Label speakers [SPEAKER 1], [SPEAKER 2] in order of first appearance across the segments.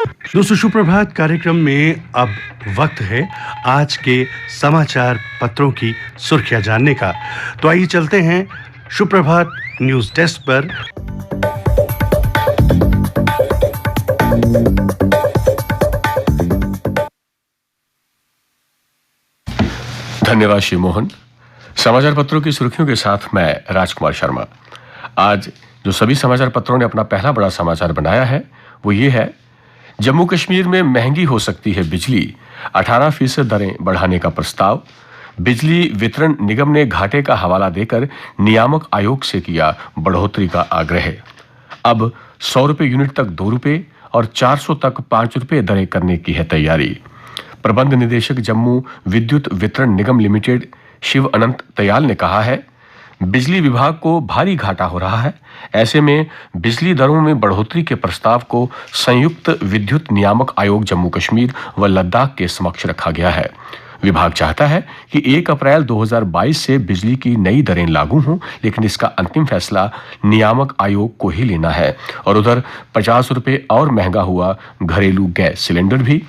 [SPEAKER 1] दोस्तों सुप्रभात कार्यक्रम में अब वक्त है आज के समाचार पत्रों की सुर्खियां जानने का। तो आइए चलते हैं सुप्रभात न्यूज डेस्क पर।
[SPEAKER 2] धन्यवाद श्री मोहन। समाचार पत्रों की सुर्खियों के साथ मैं राजकुमार शर्मा। आज जो सभी समाचार पत्रों ने अपना पहला बड़ा समाचार बनाया है वो ये है, जम्मू कश्मीर में महंगी हो सकती है बिजली, 18% दरें बढ़ाने का प्रस्ताव। बिजली वितरण निगम ने घाटे का हवाला देकर नियामक आयोग से किया बढ़ोतरी का आग्रह। अब 100 रुपए यूनिट तक 2 रुपए और 400 तक 5 रुपए दरें करने की है तैयारी। प्रबंध निदेशक जम्मू विद्युत वितरण निगम लिमिटेड शिव अनंत दयाल ने कहा है, बिजली विभाग को भारी घाटा हो रहा है। ऐसे में बिजली दरों में बढ़ोतरी के प्रस्ताव को संयुक्त विद्युत नियामक आयोग जम्मू कश्मीर व लद्दाख के समक्ष रखा गया है। विभाग चाहता है कि 1 अप्रैल 2022 से बिजली की नई दरें लागू हों, लेकिन इसका अंतिम फैसला नियामक आयोग को ही लेना है। और उधर 50 रुपए और महंगा हुआ घरेलू गैस सिलेंडर भी।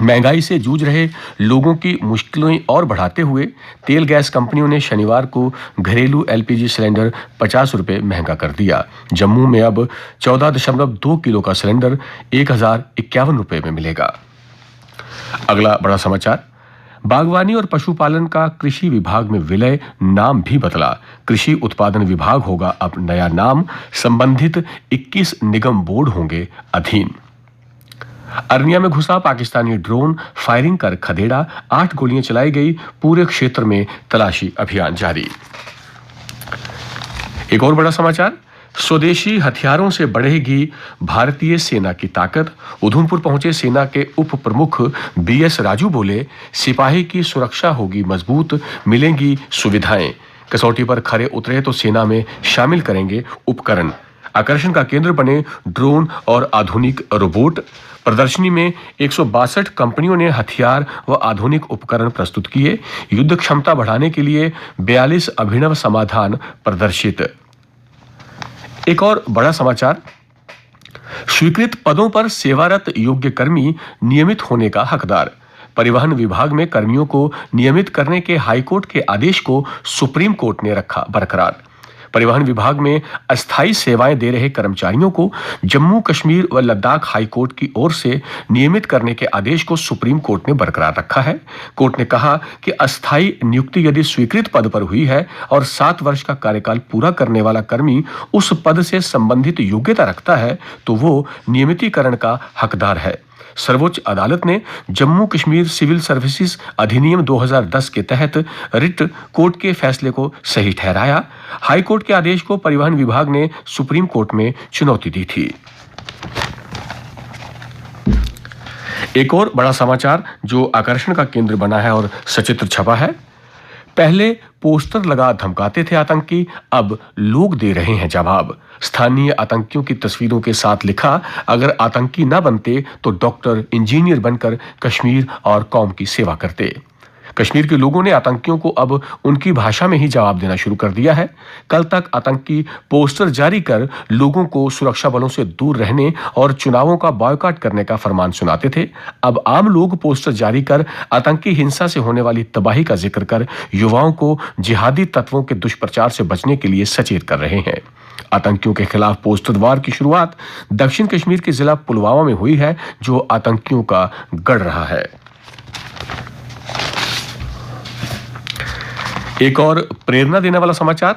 [SPEAKER 2] महंगाई से जूझ रहे लोगों की मुश्किलें और बढ़ाते हुए तेल गैस कंपनियों ने शनिवार को घरेलू एलपीजी सिलेंडर 50 रुपए महंगा कर दिया। जम्मू में अब 14.2 किलो का सिलेंडर 1051 रुपए में मिलेगा। अगला बड़ा समाचार, बागवानी और पशुपालन का कृषि विभाग में विलय, नाम भी बदला। कृषि उत्पादन विभाग होगा अब नया नाम। संबंधित 21 निगम बोर्ड होंगे अधीन। अरनिया में घुसा पाकिस्तानी ड्रोन, फायरिंग कर खदेड़ा, 8 गोलियां चलाई गई। पूरे क्षेत्र में तलाशी अभियान जारी। एक और बड़ा समाचार, स्वदेशी हथियारों से बढ़ेगी भारतीय सेना की ताकत। उधमपुर पहुंचे सेना के उप प्रमुख बीएस राजू बोले, सिपाही की सुरक्षा होगी मजबूत, मिलेंगी सुविधाएं। कसौटी पर खरे उतरे तो सेना में शामिल करेंगे उपकरण। आकर्षण का केंद्र बने ड्रोन और आधुनिक रोबोट। प्रदर्शनी में 162 कंपनियों ने हथियार व आधुनिक उपकरण प्रस्तुत किए। युद्ध क्षमता बढ़ाने के लिए 42 अभिनव समाधान प्रदर्शित। एक और बड़ा समाचार, स्वीकृत पदों पर सेवारत योग्य कर्मी नियमित होने का हकदार। परिवहन विभाग में कर्मियों को नियमित करने के हाईकोर्ट के आदेश को सुप्रीम कोर्ट ने रखा बरकरार। परिवहन विभाग में अस्थायी सेवाएं दे रहे कर्मचारियों को जम्मू कश्मीर व लद्दाख हाई कोर्ट की ओर से नियमित करने के आदेश को सुप्रीम कोर्ट ने बरकरार रखा है। कोर्ट ने कहा कि अस्थायी नियुक्ति यदि स्वीकृत पद पर हुई है और 7 वर्ष का कार्यकाल पूरा करने वाला कर्मी उस पद से संबंधित योग्यता रखता है तो वो नियमितीकरण का हकदार है। सर्वोच्च अदालत ने जम्मू कश्मीर सिविल सर्विसेज अधिनियम 2010 के तहत रिट कोर्ट के फैसले को सही ठहराया। हाई कोर्ट के आदेश को परिवहन विभाग ने सुप्रीम कोर्ट में चुनौती दी थी। एक और बड़ा समाचार जो आकर्षण का केंद्र बना है और सचित्र छपा है, पहले पोस्टर लगा धमकाते थे आतंकी, अब लोग दे रहे हैं जवाब। स्थानीय आतंकियों की तस्वीरों के साथ लिखा, अगर आतंकी न बनते तो डॉक्टर, इंजीनियर बनकर कश्मीर और कौम की सेवा करते। कश्मीर के लोगों ने आतंकियों को अब उनकी भाषा में ही जवाब देना शुरू कर दिया है। कल तक आतंकी पोस्टर जारी कर लोगों को सुरक्षा बलों से दूर रहने और चुनावों का बॉयकॉट करने का फरमान सुनाते थे। अब आम लोग पोस्टर जारी कर आतंकी हिंसा से होने वाली तबाही का जिक्र कर युवाओं को जिहादी तत्वों के दुष्प्रचार से बचने के लिए सचेत कर रहे हैं। आतंकियों के खिलाफ पोस्टर वार की शुरुआत दक्षिण कश्मीर के जिला पुलवामा में हुई है, जो आतंकियों का गढ़ रहा है। एक और प्रेरणा देने वाला समाचार,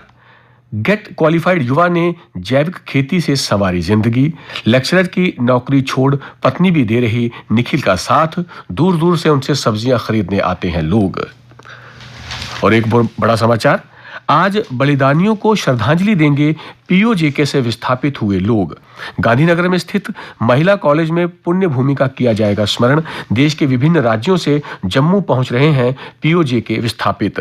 [SPEAKER 2] गेट क्वालिफाइड युवा ने जैविक खेती से संवारी जिंदगी। लेक्चरर की नौकरी छोड़ पत्नी भी दे रही निखिल का साथ, दूर दूर से उनसे सब्जियां खरीदने आते हैं लोग। और एक बड़ा समाचार, आज बलिदानियों को श्रद्धांजलि देंगे पीओजेके से विस्थापित हुए लोग। गांधीनगर में स्थित महिला कॉलेज में पुण्य भूमि का किया जाएगा स्मरण। देश के विभिन्न राज्यों से जम्मू पहुंच रहे हैं पीओजेके विस्थापित।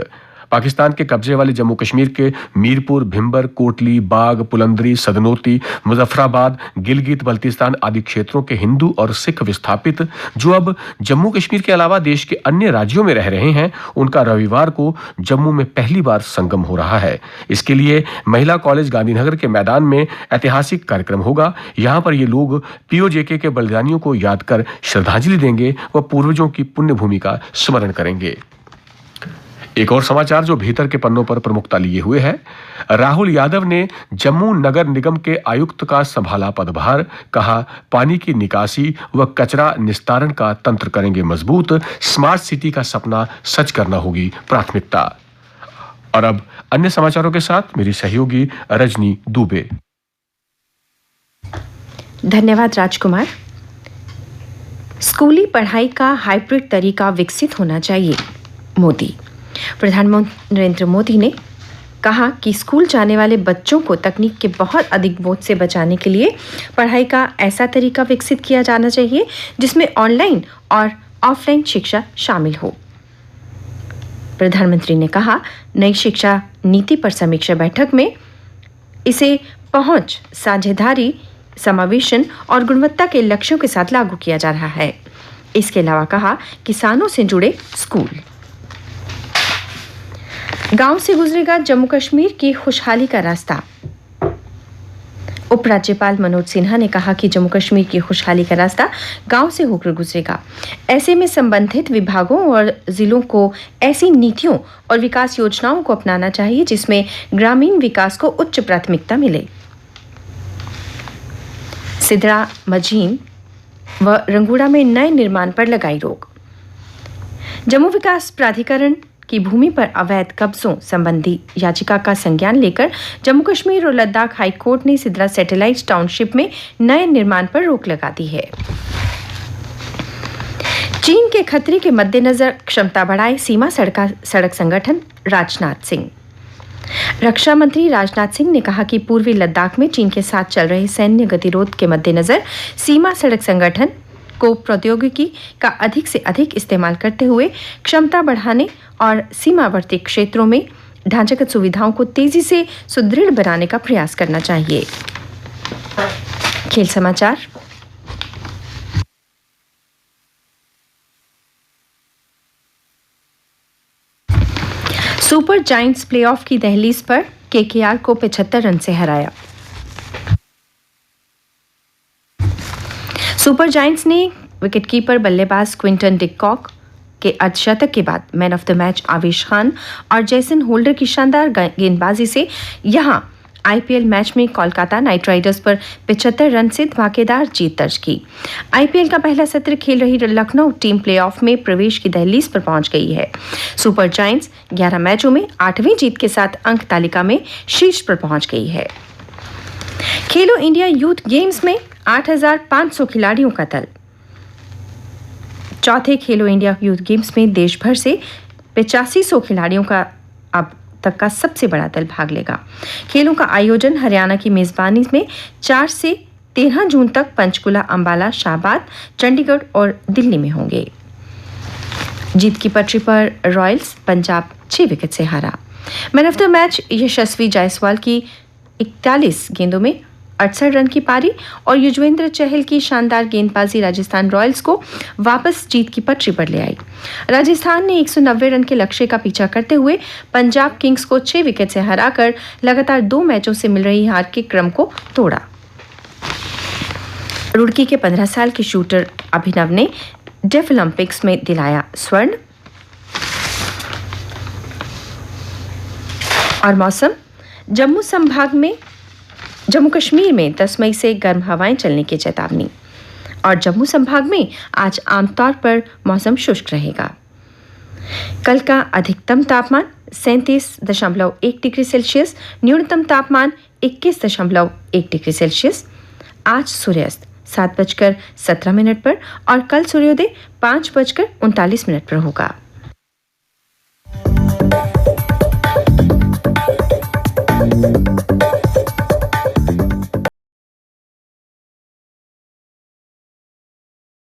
[SPEAKER 2] पाकिस्तान के कब्जे वाले जम्मू कश्मीर के मीरपुर, भिंबर, कोटली, बाग, पुलंदरी, सदनोती, मुजफ्फराबाद, गिलगित बल्तिस्तान आदि क्षेत्रों के हिंदू और सिख विस्थापित जो अब जम्मू कश्मीर के अलावा देश के अन्य राज्यों में रह रहे हैं, उनका रविवार को जम्मू में पहली बार संगम हो रहा है। इसके लिए महिला कॉलेज गांधीनगर के मैदान में ऐतिहासिक कार्यक्रम होगा। यहां पर ये लोग पीओजेके के बलिदानियों को याद कर श्रद्धांजलि देंगे व पूर्वजों की पुण्य भूमि का स्मरण करेंगे। एक और समाचार जो भीतर के पन्नों पर प्रमुखता लिए हुए है, राहुल यादव ने जम्मू नगर निगम के आयुक्त का संभाला पदभार, कहा पानी की निकासी व कचरा निस्तारण का तंत्र करेंगे मजबूत, स्मार्ट सिटी का सपना सच करना होगी प्राथमिकता। और अब अन्य समाचारों के साथ मेरी सहयोगी रजनी दुबे।
[SPEAKER 3] धन्यवाद राजकुमार। स्कूली पढ़ाई का हाइब्रिड तरीका विकसित होना चाहिए, मोदी। प्रधानमंत्री नरेंद्र मोदी ने कहा कि स्कूल जाने वाले बच्चों को तकनीक के बहुत अधिक बोझ से बचाने के लिए पढ़ाई का ऐसा तरीका विकसित किया जाना चाहिए जिसमें ऑनलाइन और ऑफलाइन शिक्षा शामिल हो। प्रधानमंत्री ने कहा, नई शिक्षा नीति पर समीक्षा बैठक में इसे पहुंच, साझेदारी, समावेशन और गुणवत्ता के लक्ष्यों के साथ लागू किया जा रहा है। इसके अलावा कहा, किसानों से जुड़े स्कूल। गांव से गुजरेगा जम्मू कश्मीर की खुशहाली का रास्ता। उपराज्यपाल मनोज सिन्हा ने कहा कि जम्मू कश्मीर की खुशहाली का रास्ता गांव से होकर गुजरेगा। ऐसे में संबंधित विभागों और जिलों को ऐसी नीतियों और विकास योजनाओं को अपनाना चाहिए जिसमें ग्रामीण विकास को उच्च प्राथमिकता मिले। सिदरा, मजीन व रंगूड़ा में नए निर्माण पर लगाई रोक। जम्मू विकास प्राधिकरण की भूमि पर अवैध कब्जों संबंधी याचिका का संज्ञान लेकर जम्मू कश्मीर और लद्दाख हाई कोर्ट ने सिदरा सैटेलाइट टाउनशिप में नए निर्माण पर रोक लगा दी है। चीन के खतरे के मद्देनजर क्षमता बढ़ाए सीमा सड़क संगठन राजनाथ सिंह। रक्षा मंत्री राजनाथ सिंह ने कहा कि पूर्वी लद्दाख में चीन के साथ चल रहे सैन्य गतिरोध के मद्देनजर सीमा सड़क संगठन को प्रौद्योगिकी का अधिक से अधिक इस्तेमाल करते हुए क्षमता बढ़ाने और सीमावर्ती क्षेत्रों में ढांचागत सुविधाओं को तेजी से सुदृढ़ बनाने का प्रयास करना चाहिए। खेल समाचार। सुपर जायंट्स प्लेऑफ की दहलीज पर केकेआर को 75 रन से हराया। सुपर जायंट्स ने विकेटकीपर बल्लेबाज क्विंटन डिकॉक के अर्धशतक के बाद मैन ऑफ द मैच आवेश खान और जैसन होल्डर की शानदार गेंदबाजी से यहां आईपीएल मैच में कोलकाता नाइट राइडर्स पर 75 रन से धमाकेदार जीत दर्ज की। आईपीएल का पहला सत्र खेल रही लखनऊ टीम प्लेऑफ में प्रवेश की दहलीज पर पहुंच गई है। सुपर जायंट्स 11 मैचों में 8वीं जीत के साथ अंक तालिका में शीर्ष पर पहुंच गई है। खेलो इंडिया यूथ गेम्स में 8,500 खिलाड़ियों का दल। चौथे खेलो इंडिया यूथ गेम्स में देश भर से 8500 खिलाड़ियों का अब तक का सबसे बड़ा दल भाग लेगा। खेलों का आयोजन हरियाणा की मेजबानी में 4 से 13 जून तक पंचकुला, अंबाला, शाहबाद, चंडीगढ़ और दिल्ली में होंगे। जीत की पटरी पर रॉयल्स पंजाब 6 विकेट से हारा। मैन ऑफ द मैच यशस्वी जायसवाल की 41 गेंदों में 68 रन की पारी और युजवेंद्र चहल की शानदार गेंदबाजी राजस्थान रॉयल्स को वापस जीत की पटरी पर ले आई। राजस्थान ने 190 रन के लक्ष्य का पीछा करते हुए पंजाब किंग्स को 6 विकेट से हराकर लगातार 2 मैचों से मिल रही हार के क्रम को तोड़ा। रुड़की के 15 साल के शूटर अभिनव ने डेफ ओलंपिक्स में दिलाया स्वर्ण। और मौसम। जम्मू कश्मीर में 10 मई से गर्म हवाएं चलने की चेतावनी और जम्मू संभाग में आज आमतौर पर मौसम शुष्क रहेगा। कल का अधिकतम तापमान 37.1 डिग्री सेल्सियस, न्यूनतम तापमान 21.1 डिग्री सेल्सियस। आज सूर्यास्त 7:17 पर और कल सूर्योदय 5:39 पर होगा।